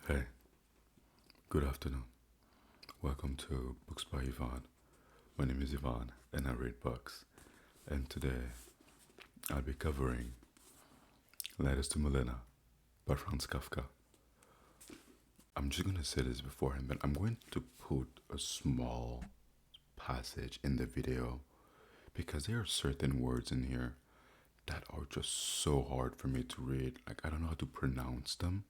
Hey, good afternoon. Welcome to Books by Ivan. My name is Ivan and I read books. And today I'll be covering Letters to Milena by Franz Kafka. I'm just going to say this beforehand, but I'm going to put a small passage in the video because there are certain words in here that are just so hard for me to read. Like, I don't know how to pronounce them.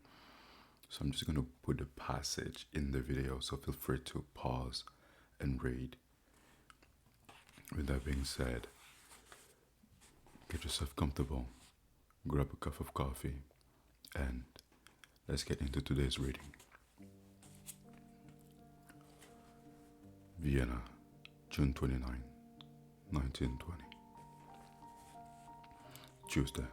So I'm just going to put the passage in the video, so feel free to pause and read. With that being said, get yourself comfortable, grab a cup of coffee, and let's get into today's reading. Vienna, June 29, 1920. Tuesday.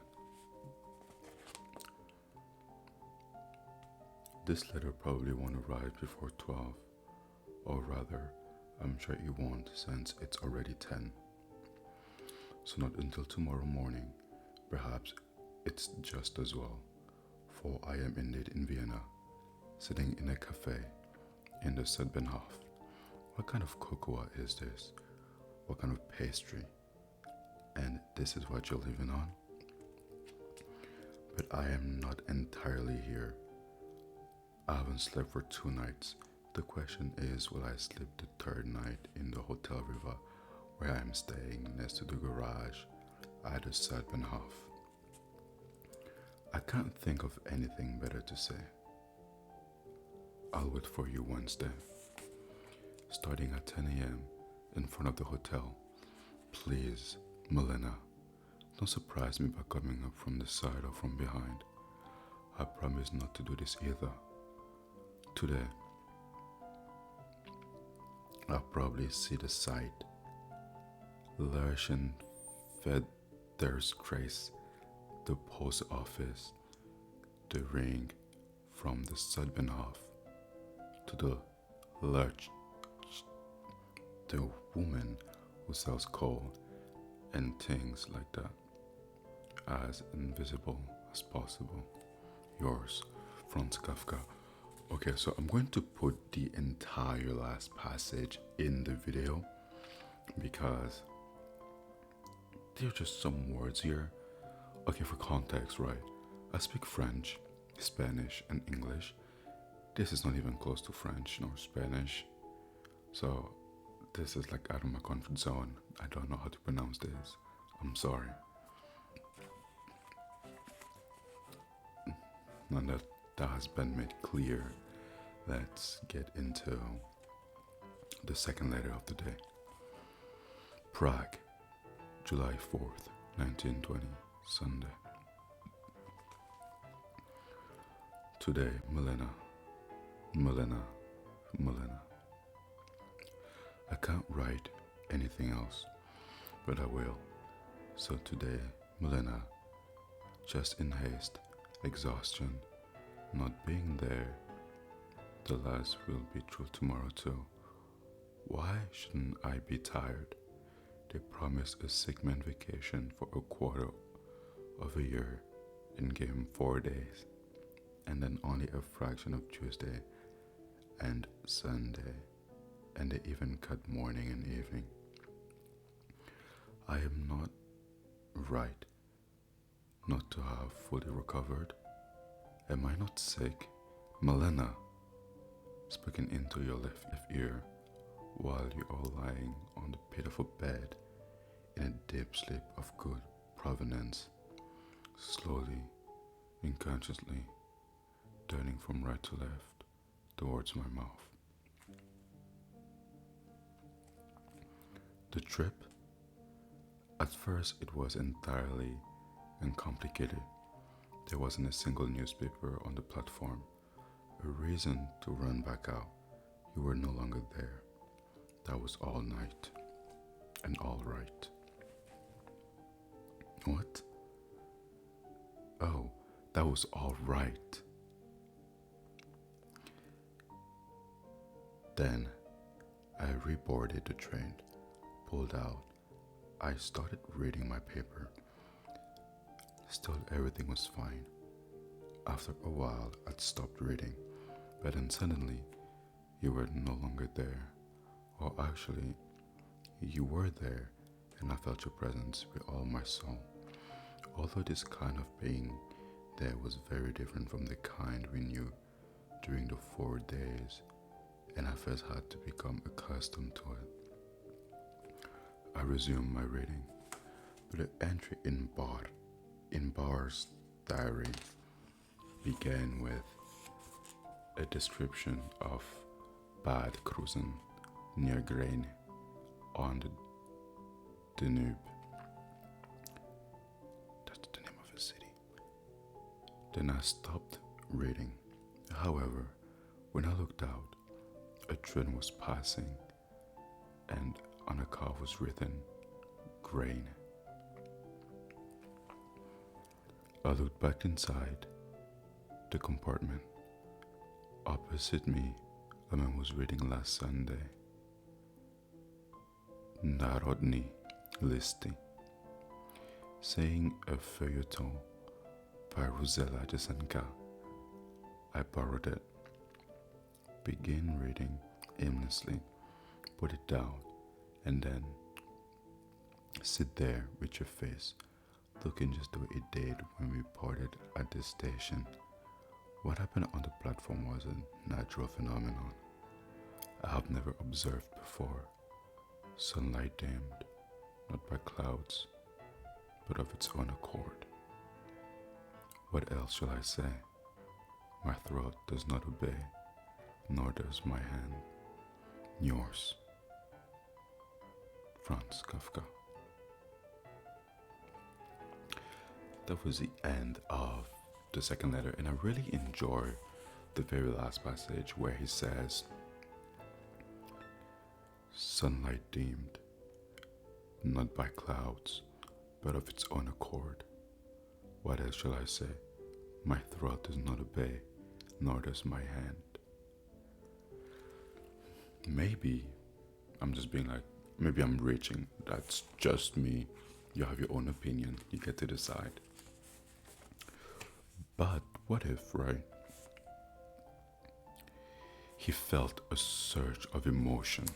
This letter probably won't arrive before 12, or rather, I'm sure it won't since it's already 10. So not until tomorrow morning, perhaps it's just as well, for I am indeed in Vienna, sitting in a cafe in the Südbahnhof. What kind of cocoa is this? What kind of pastry? And this is what you're living on? But I am not entirely here. I haven't slept for 2 nights. The question is, will I sleep the third night in the Hotel Riva, where I am staying next to the garage at the Südbahnhof? I can't think of anything better to say. I'll wait for you Wednesday, starting at 10 a.m. in front of the hotel. Please, Milena, don't surprise me by coming up from the side or from behind. I promise not to do this either. Today, I'll probably see the sight. Lurchen Federstrasse, the post office, the ring from the Südbahnhof to the Lurch, the woman who sells coal and things like that, as invisible as possible. Yours, Franz Kafka. Okay, so I'm going to put the entire last passage in the video because there are just some words here. Okay, for context, right? I speak French, Spanish, and English. This is not even close to French nor Spanish. So this is like out of my comfort zone. I don't know how to pronounce this. I'm sorry. Now that has been made clear, let's get into the second letter of the day. Prague, July 4th, 1920, Sunday. Today, Milena. I can't write anything else, but I will. So today, Milena, just in haste, exhaustion, not being there, the last will be true tomorrow too. Why shouldn't I be tired? They promised a sick man vacation for a quarter of a year and gave him 4 days, and then only a fraction of Tuesday and Sunday, and they even cut morning and evening. I am not right not to have fully recovered. Am I not sick? Milena, speaking into your left ear while you are lying on the pitiful bed in a deep sleep of good provenance, slowly, unconsciously, turning from right to left towards my mouth. The trip? At first it was entirely uncomplicated. There wasn't a single newspaper on the platform, a reason to run back out. You were no longer there. That was all night and all right. What? Oh, that was all right. Then I reboarded the train, pulled out. I started reading my paper. Still, everything was fine. After a while, I'd stopped reading. but then suddenly you were no longer there. Or actually, you were there and I felt your presence with all my soul. Although this kind of being there was very different from the kind we knew during the 4 days, and I first had to become accustomed to it. I resumed my reading, but the entry in Bar's diary began with a description of bad cruising near Grain on the Danube. That's the name of a city. Then I stopped reading. However, when I looked out, a train was passing, and on a car was written Grain. I looked back inside the compartment. Opposite me, a man was reading last Sunday. Narodny listy, saying a feuilleton by Rosella Jasenka. I borrowed it, began reading aimlessly, put it down, and then sit there with your face looking just the way it did when we parted at the station. What happened on the platform was a natural phenomenon I have never observed before. Sunlight dimmed, not by clouds, but of its own accord. What else shall I say? My throat does not obey, nor does my hand. Yours, Franz Kafka. That was the end of the second letter, and I really enjoy the very last passage where he says, sunlight dimmed, not by clouds, but of its own accord. What else shall I say? My throat does not obey, nor does my hand. Maybe I'm just being like, maybe I'm reaching. That's just me. You have your own opinion. You get to decide. But what if, right? He felt a surge of emotion.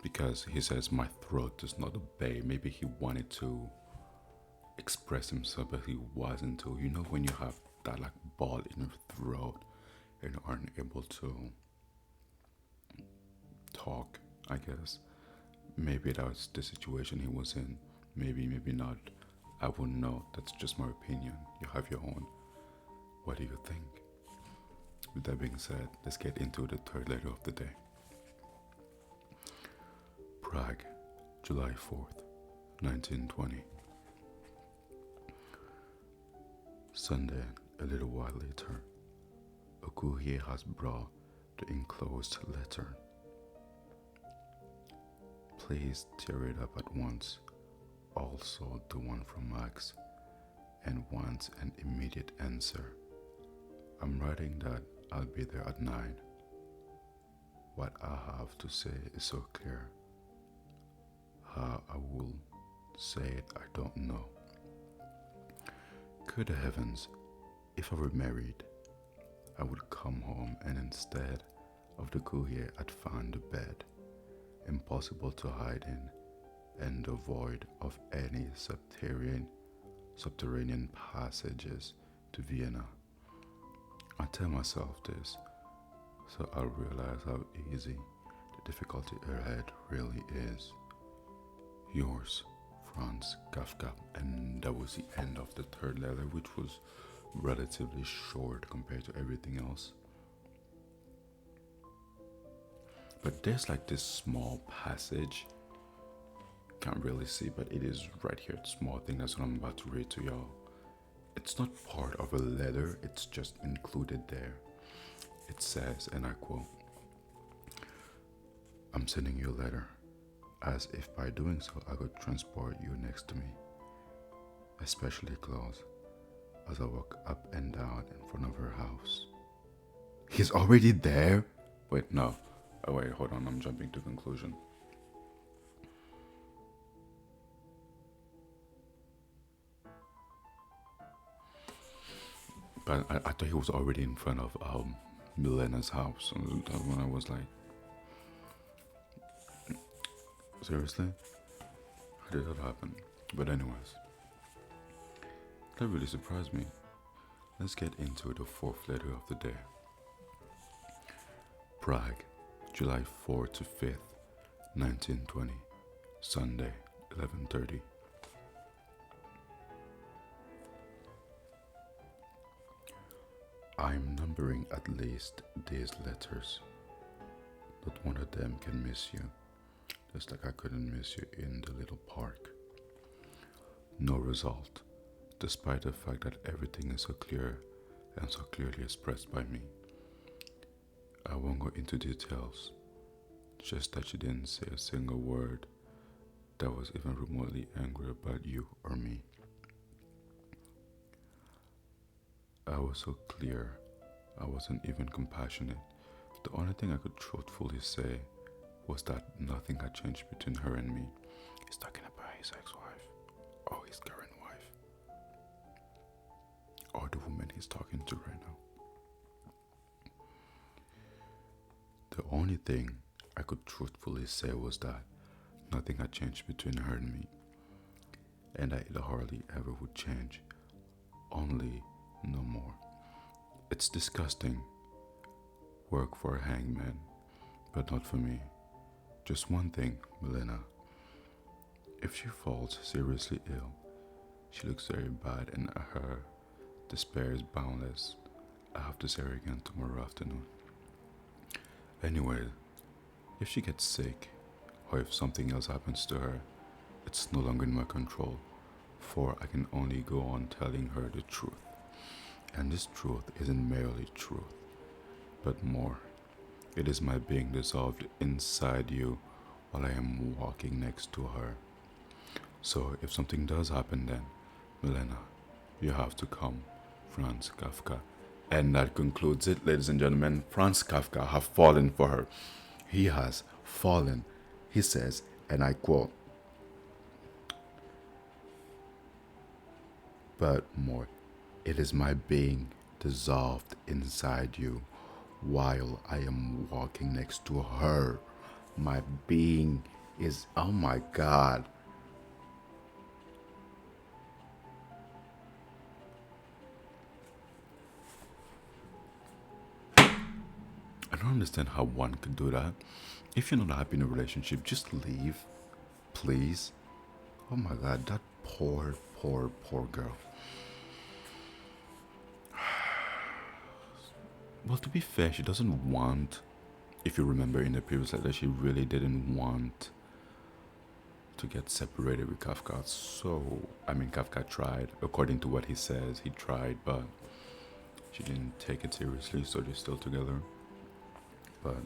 Because he says, my throat does not obey. Maybe he wanted to express himself, but he wasn't to. You know when you have that like ball in your throat and aren't able to talk, I guess. Maybe that was the situation he was in. Maybe not. I wouldn't know. That's just my opinion. You have your own. What do you think? With that being said, let's get into the third letter of the day. Prague, July 4th, 1920. Sunday, a little while later, a courier has brought the enclosed letter. Please tear it up at once. Also the one from Max, and wants an immediate answer. I'm writing that I'll be there at 9. What I have to say is so clear. How I will say it, I don't know. Good heavens, if I were married, I would come home and instead of the courier I'd found the bed, impossible to hide in, and devoid of any subterranean passages to Vienna. I tell myself this, so I'll realize how easy the difficulty ahead really is. Yours, Franz Kafka. And that was the end of the third letter, which was relatively short compared to everything else. But there's like this small passage, can't really see, but it is right here, it's small thing. That's what I'm about to read to y'all. It's not part of a letter, it's just included there. It says, and I quote, I'm sending you a letter, as if by doing so I could transport you next to me, especially close, as I walk up and down in front of her house. He's already there? Wait, no. Oh wait, hold on, I'm jumping to conclusion. But I thought he was already in front of Milena's house. And that's when I was like, seriously? How did that happen? But anyways, that really surprised me. Let's get into the fourth letter of the day. Prague, July 4 to 5th, 1920, Sunday, 11:30. I'm numbering at least these letters. Not one of them can miss you, just like I couldn't miss you in the little park. No result, despite the fact that everything is so clear and so clearly expressed by me. I won't go into details, just that you didn't say a single word that was even remotely angry about you or me. I was so clear, I wasn't even compassionate. The only thing I could truthfully say was that nothing had changed between her and me. He's talking about his ex-wife, or his current wife, or the woman he's talking to right now. The only thing I could truthfully say was that nothing had changed between her and me, and that it hardly ever would change, only no more. It's disgusting. Work for a hangman, but not for me. Just one thing, Milena. If she falls seriously ill, she looks very bad and her despair is boundless. I have to see her again tomorrow afternoon. Anyway, if she gets sick, or if something else happens to her, it's no longer in my control, for I can only go on telling her the truth. And this truth isn't merely truth, but more. It is my being dissolved inside you while I am walking next to her. So if something does happen then, Milena, you have to come. Franz Kafka. And that concludes it, ladies and gentlemen. Franz Kafka have fallen for her. He has fallen. He says, and I quote, but more. It is my being dissolved inside you while I am walking next to her. My being is, oh my God. I don't understand how one could do that. If you're not happy in a relationship, just leave, please. Oh my God, that poor, poor, poor girl. Well, to be fair, she doesn't want, if you remember in the previous letter, she really didn't want to get separated with Kafka. So, I mean, Kafka tried, according to what he says, he tried, but she didn't take it seriously, so they're still together. But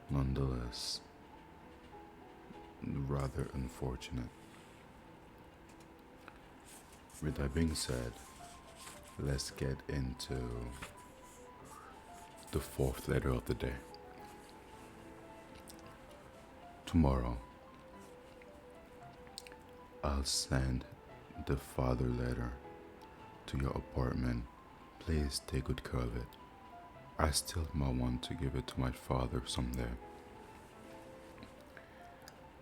nonetheless, rather unfortunate. With that being said, let's get into the fourth letter of the day. Tomorrow, I'll send the father letter to your apartment. Please take good care of it. I still might want to give it to my father someday.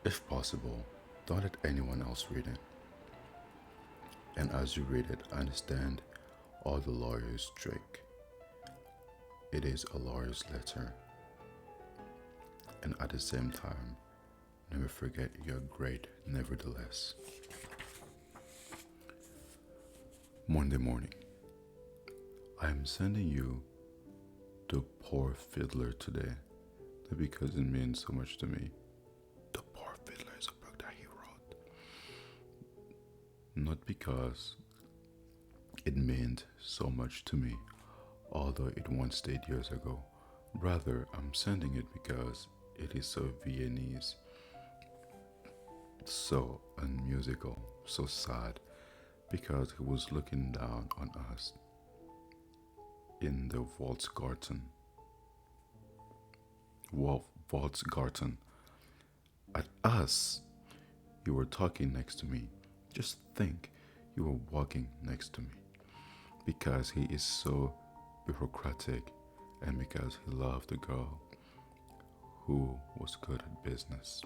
If possible, don't let anyone else read it. And as you read it, understand all the lawyer's trick. It is a lawyer's letter. And at the same time, never forget you're great nevertheless. Monday morning. I am sending you The Poor Fiddler today. Not because it means so much to me. The Poor Fiddler is a book that he wrote. Not because it meant so much to me, although it once did years ago. Rather, I'm sending it because it is so Viennese, so unmusical, so sad, because he was looking down on us in the Volksgarten. At us, you were talking next to me. Just think, you were walking next to me. because he is so bureaucratic and because he loved the girl who was good at business.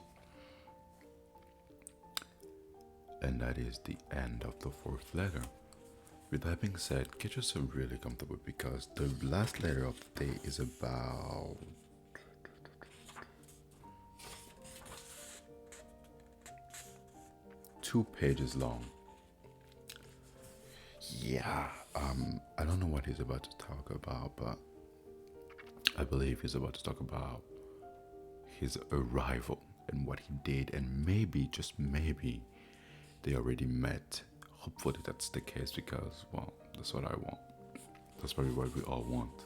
And that is the end of the fourth letter. With that being said, get yourself really comfortable because the last letter of the day is about 2 pages long. Yeah, I don't know what he's about to talk about, but I believe he's about to talk about his arrival and what he did, and maybe, just maybe, they already met. Hopefully that's the case because, well, that's what I want. That's probably what we all want.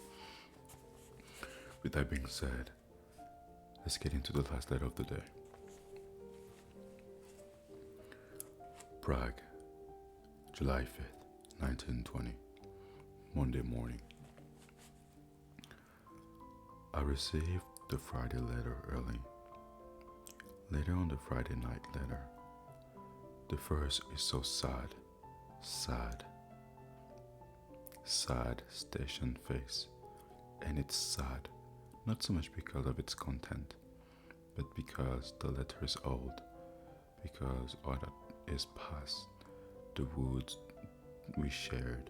With that being said, let's get into the last letter of the day. Prague, July 5th, 1920, Monday morning. I received the Friday letter early. Later on the Friday night letter. The first is so sad, sad, sad station face. And it's sad, not so much because of its content, but because the letter is old, because all that is past, the woods we shared,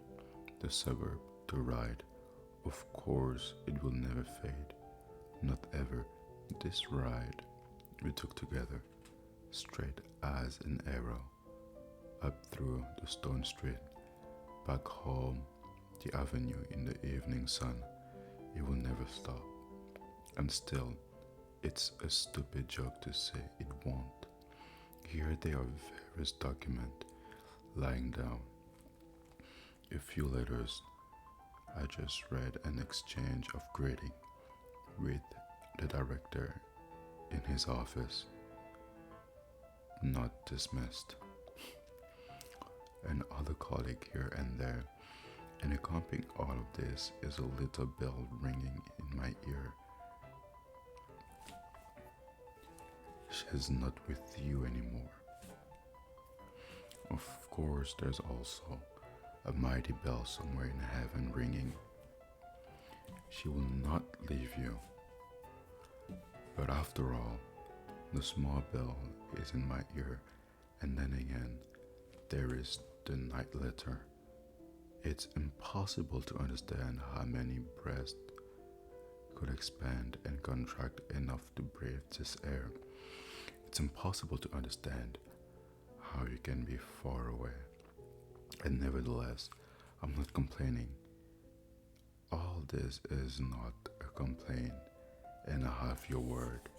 the suburb, the ride. Of course, it will never fade, not ever. This ride we took together, straight as an arrow, up through the stone street, back home, the avenue in the evening sun. It will never stop. And still, it's a stupid joke to say it won't. Here they are, various documents lying down. A few letters I just read, an exchange of greeting with the director in his office, not dismissed, an other colleague here and there, and accompanying all of this is a little bell ringing in my ear. She's not with you anymore. Of course, there's also a mighty bell somewhere in heaven ringing. She will not leave you. But after all, the small bell is in my ear, and then again, there is the night letter. It's impossible to understand how many breasts could expand and contract enough to breathe this air. It's impossible to understand how you can be far away. And nevertheless, I'm not complaining. All this is not a complaint, and I have your word.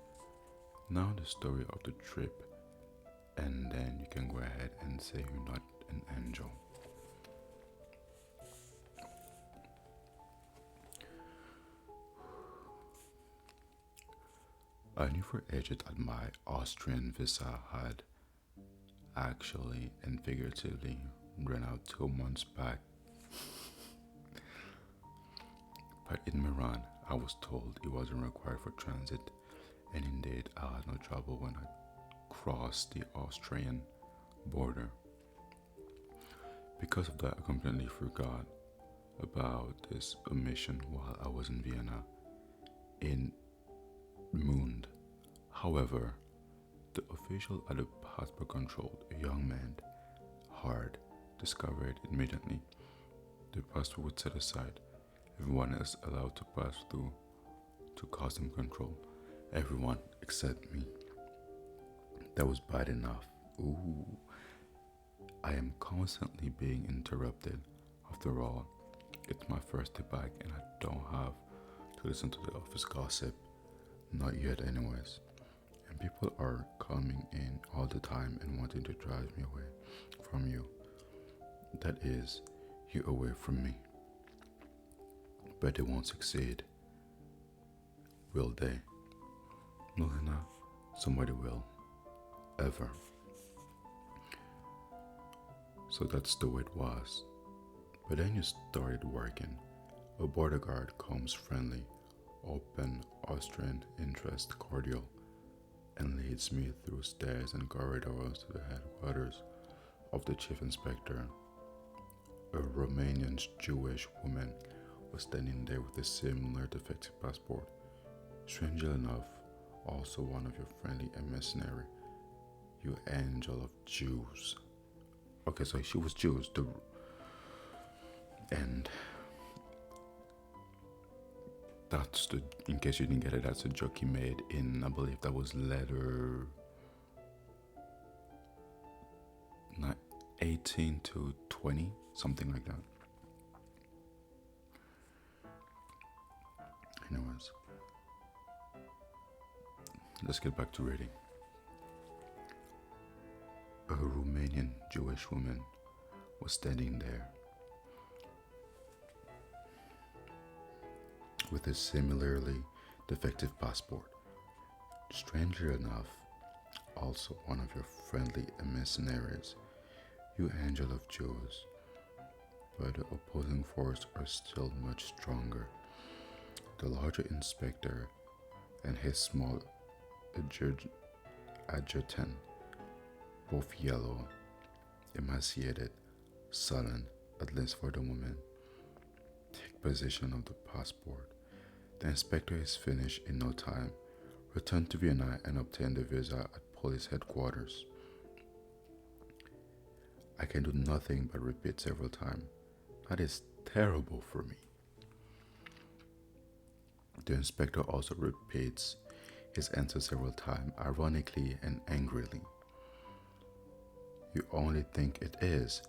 Now the story of the trip, and then you can go ahead and say you're not an angel. I knew for ages that my Austrian visa had actually and figuratively ran out 2 months back. But in Milan, I was told it wasn't required for transit, and indeed I had no trouble when I crossed the Austrian border. Because of that, I completely forgot about this omission while I was in Vienna, in Mund. However, the official at the passport control, a young man, hard, discovered immediately. The passport was set aside. Everyone is allowed to pass through to custom control. Everyone except me. That was bad enough. Ooh. I am constantly being interrupted. After all, it's my first day back and I don't have to listen to the office gossip. Not yet anyways. And people are coming in all the time and wanting to drive me away from you. That is, you away from me. But they won't succeed. Will they? Milena, somebody will. Ever. So that's the way it was. But then you started working. A border guard comes friendly, open, Austrian interest, cordial, and leads me through stairs and corridors to the headquarters of the chief inspector. A Romanian Jewish woman was standing there with a similar defective passport. Strangely enough, also one of your friendly and mercenary, you angel of Jews. Okay, so she was Jews, and that's the, in case you didn't get it, that's a joke he made in, I believe that was letter 18 to 20, something like that. Anyways, let's get back to reading. A Romanian Jewish woman was standing there with a similarly defective passport. Strangely enough, also one of your friendly mercenaries, you angel of Jews, but the opposing force are still much stronger. The larger inspector and his small adjutant, both yellow, emaciated, sullen, at least for the moment, take possession of the passport. The inspector is finished in no time, return to Vienna and obtain the visa at police headquarters. I can do nothing but repeat several times. That is terrible for me. The inspector also repeats his answer several times, ironically and angrily. You only think it is.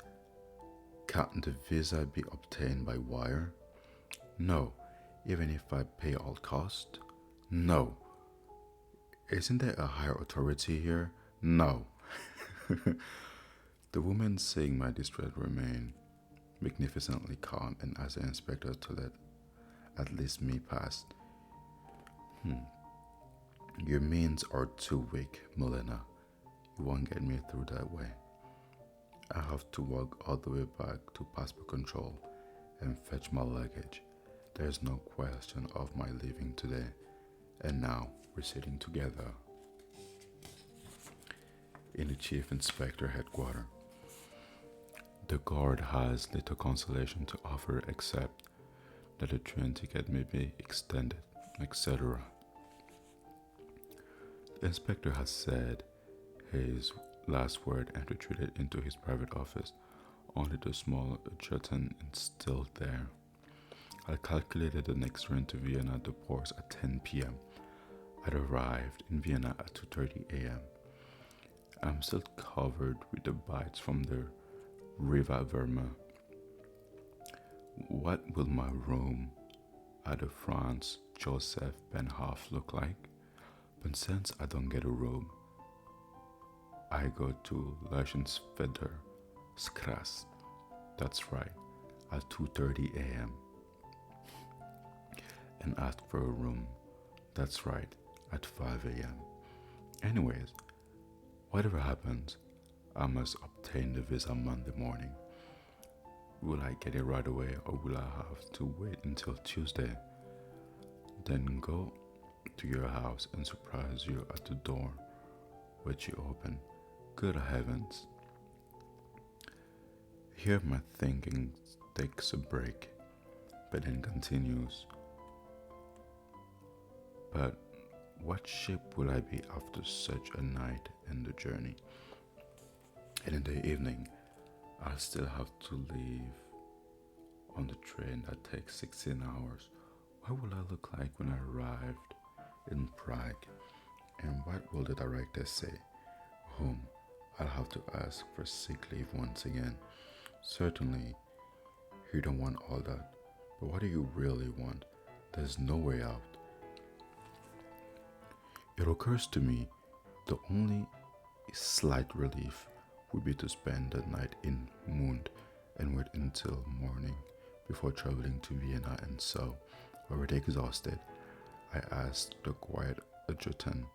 Can't the visa be obtained by wire? No, even if I pay all cost? No. Isn't there a higher authority here? No. The woman, seeing my distress, remained magnificently calm and asked the inspector to let at least me pass. Your means are too weak, Milena. You won't get me through that way. I have to walk all the way back to passport control and fetch my luggage. There's no question of my leaving today. And now we're sitting together in the chief inspector headquarters. The guard has little consolation to offer except that the train ticket may be extended, etc. The inspector has said his last word and retreated into his private office. Only the small adjutant is still there. I calculated the next train to Vienna departs at 10 p.m. I'd arrived in Vienna at 2:30 a.m. I'm still covered with the bites from the Riva Verma. What will my room at the Franz Joseph Benhoff look like? But since I don't get a room, I go to Leichenfeder Strasse. That's right, at 2:30 a.m. and ask for a room. That's right, at 5 a.m. Anyways, whatever happens, I must obtain the visa Monday morning. Will I get it right away or will I have to wait until Tuesday? Then go to your house and surprise you at the door, which you open. Good heavens. Here my thinking takes a break, but then continues. But what ship will I be after such a night and the journey? And in the evening, I'll still have to leave on the train that takes 16 hours. What will I look like when I arrived in Prague? And what will the director say? Whom I'll have to ask for sick leave once again. Certainly, you don't want all that. But what do you really want? There's no way out. It occurs to me the only slight relief would be to spend the night in Mund and wait until morning before traveling to Vienna, and so, already exhausted, I asked the quiet adjutant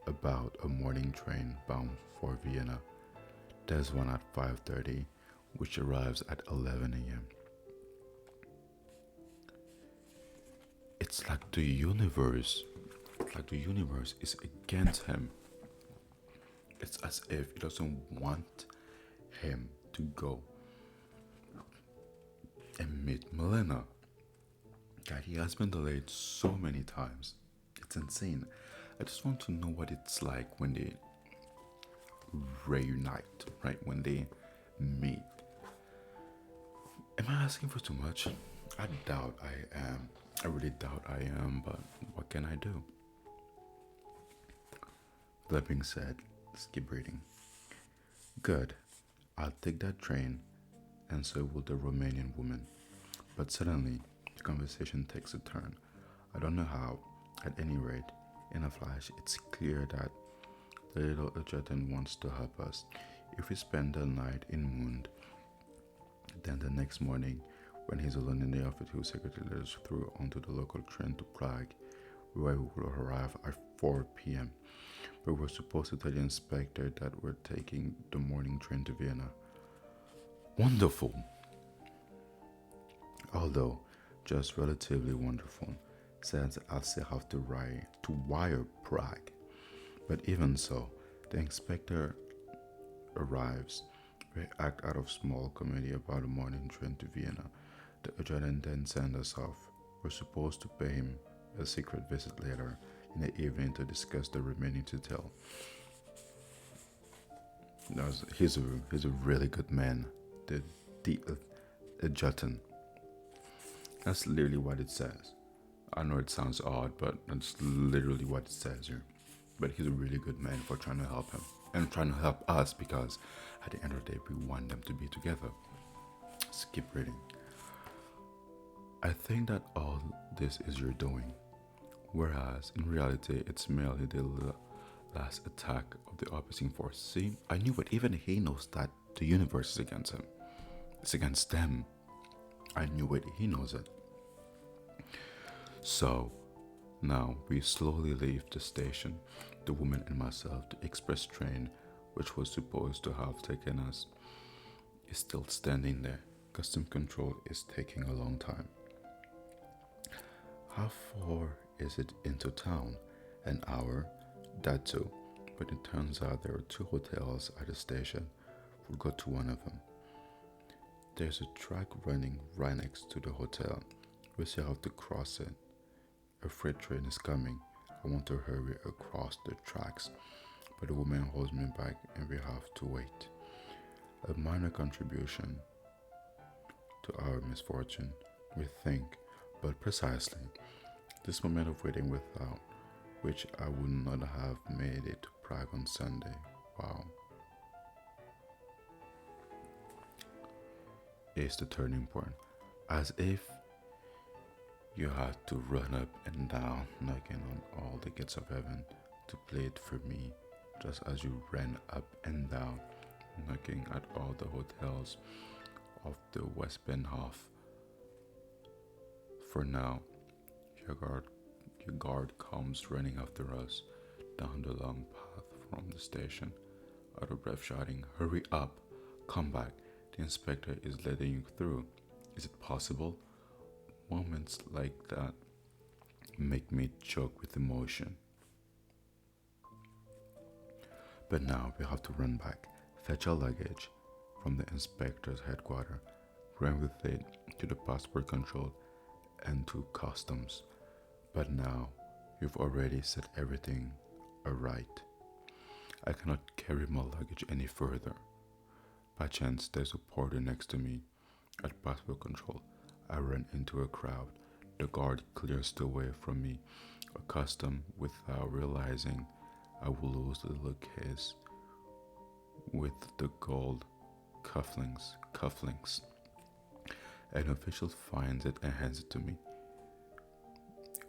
about a morning train bound for Vienna. There's one at 5:30, which arrives at 11 a.m. It's like the universe is against him. It's as if it doesn't want him to go and meet Milena. God, he has been delayed so many times. It's insane. I just want to know what it's like when they reunite, right? When they meet. Am I asking for too much? I doubt I am. I really doubt I am, but what can I do? That being said, let's keep reading. Good. I'll take that train, and so will the Romanian woman. But suddenly, the conversation takes a turn. I don't know how. At any rate, in a flash, it's clear that the little Adjutant wants to help us. If we spend the night in Mund, then the next morning, when he's alone in the office, he will secretly let us through onto the local train to Prague, where we will arrive at 4 p.m. We were supposed to tell the inspector that we're taking the morning train to Vienna. Wonderful! Although just relatively wonderful, since I'll still have to wire Prague. But even so, the inspector arrives. We act out of small comedy about a morning train to Vienna. The adjutant then sends us off. We're supposed to pay him a secret visit later in the evening to discuss the remaining detail. He's a really good man. The adjutant. That's literally what it says. I know it sounds odd, but that's literally what it says here. But he's a really good man for trying to help him and trying to help us, because at the end of the day, we want them to be together. Skip reading. I think that all this is your doing, whereas in reality, it's merely the last attack of the opposing force. See, I knew it. Even he knows that the universe is against him. It's against them. I knew it. He knows it. So, now we slowly leave the station, the woman and myself. The express train, which was supposed to have taken us, is still standing there. Custom control is taking a long time. How far is it into town? An hour? That too. But it turns out there are 2 hotels at the station. We'll go to one of them. There's a track running right next to the hotel. We still have to cross it. A freight train is coming. I want to hurry across the tracks, but the woman holds me back and we have to wait. A minor contribution to our misfortune, we think, but precisely this moment of waiting without which I would not have made it to Prague on Sunday. Wow. Is the turning point, as if you had to run up and down, knocking on all the gates of heaven to plead for me, just as you ran up and down, knocking at all the hotels of the Westbahnhof. For now, your guard comes running after us down the long path from the station, out of breath shouting, "Hurry up, come back, the inspector is letting you through." Is it possible? Moments like that make me choke with emotion. But now we have to run back, fetch our luggage from the inspector's headquarters, run with it to the passport control and to customs. But now you've already set everything aright. I cannot carry my luggage any further. By chance, there's a porter next to me. At passport control, I run into a crowd. The guard clears the way from me. Accustomed, without realizing, I will lose the little case with the gold cufflinks. An official finds it and hands it to me.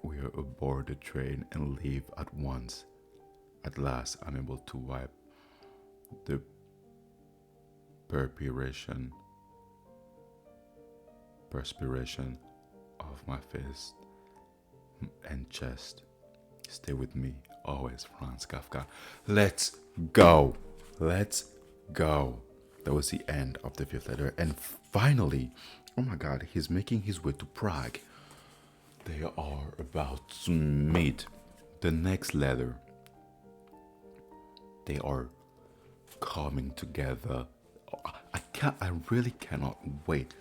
We are aboard the train and leave at once. At last, I'm able to wipe the perspiration off my face and chest. Stay with me, always, Franz Kafka. Let's go. That was the end of the 5th letter. And finally, oh my God, he's making his way to Prague. They are about to meet. The next letter. They are coming together. I I really cannot wait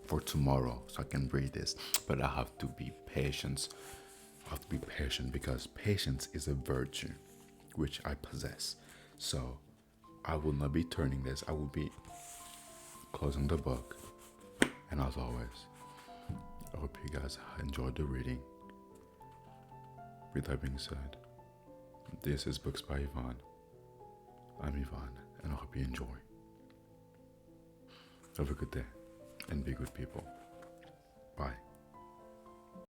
for tomorrow so I can read this. But I have to be patient. I have to be patient because patience is a virtue which I possess. So I will not be turning this. I will be closing the book. And as always, I hope you guys enjoyed the reading. With that being said, this is Books by Ivan. I'm Ivan, and I hope you enjoy. Have a good day, and be good people. Bye.